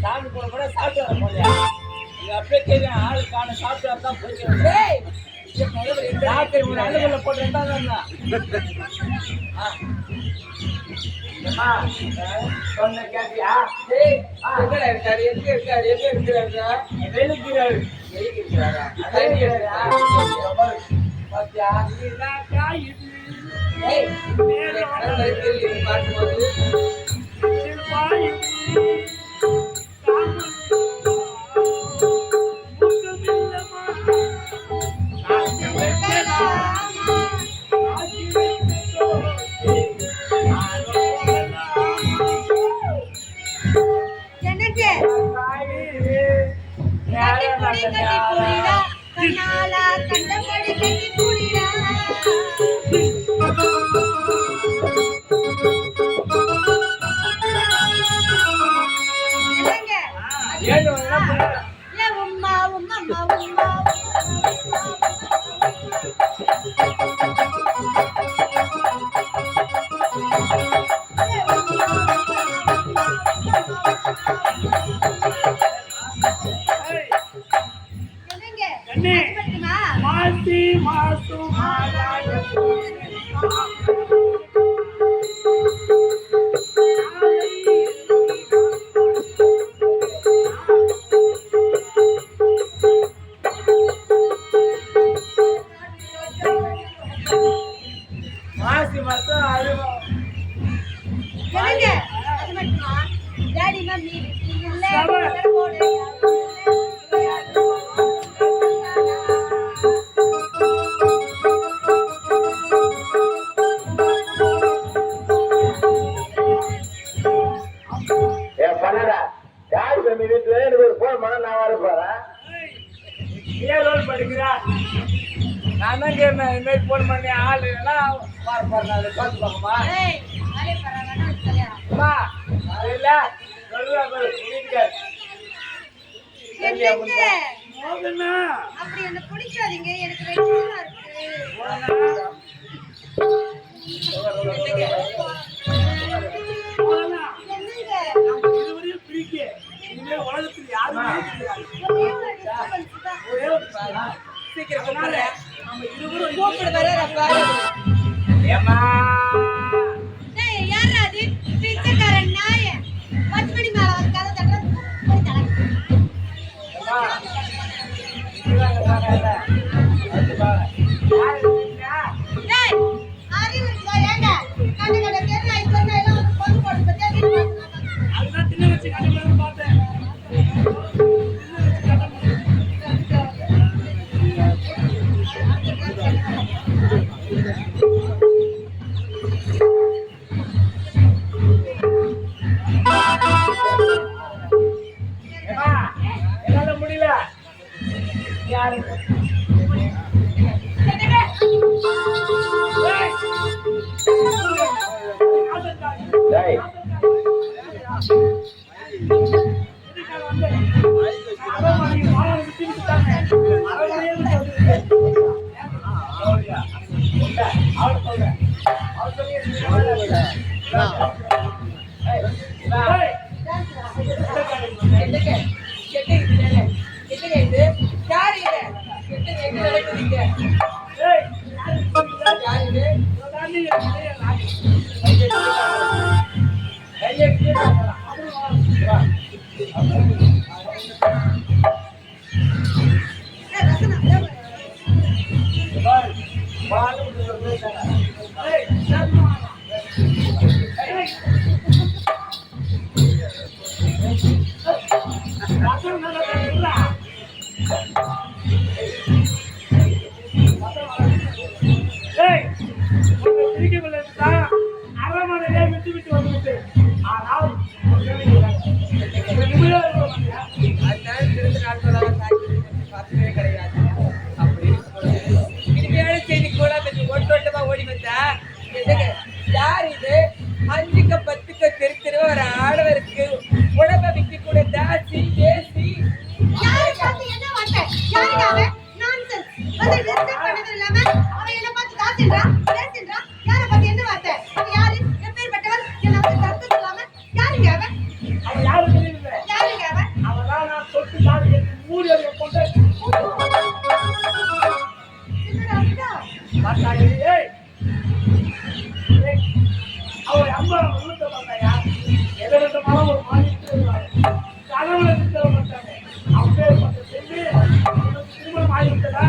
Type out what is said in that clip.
சாமி போன கூட சாப்பிட்டு வர போறியா? அப்படியே தெரியும் ஆளு காண சாப்பிட்டு தான் போயிட்டு ராத்திரி ஒரு அலுவல போட்டு இருந்தாங்க சொன்ன கேட்டியா? இருக்காரு எங்க இருக்காரு எங்க இருக்கிறாரு? வெளிக்கிறாரு வெளிக்கிறாரா? பாத்தியா பார்க்கும்போது போன் பண்ணி ஆளு பார்த்துப்பாங்கம்மா இல்ல அப்படி என்ன பிடிக்காதீங்க எனக்கு வெயிட்டா இருக்கு உலகத்தில் யாருமே சீக்கிரம் பாத்தீங்களா பேசுறா யாரை பத்தி என்ன வார்த்தை அவன் யாரு எப்பேற்பட்டவன் என்ன வந்து கருத்து சொல்லாம யாருங்க அவன் அவன் யாரும் தெரியல. யாருங்க அவன் அவதான் நான் தொட்டு தாடி கட்டி மூடி அறிய கொண்டு என்னடா அப்படியா பார்த்தாயே. ஏய் அவர் அம்மா விழுத்த பார்த்தாயா எதிர்த்த மரம் ஒரு மாறிட்டு வருவாரு கனவுல நிற்க மாட்டாங்க அப்பேற்பட்ட செஞ்சு திருமணம் ஆகிவிட்டதா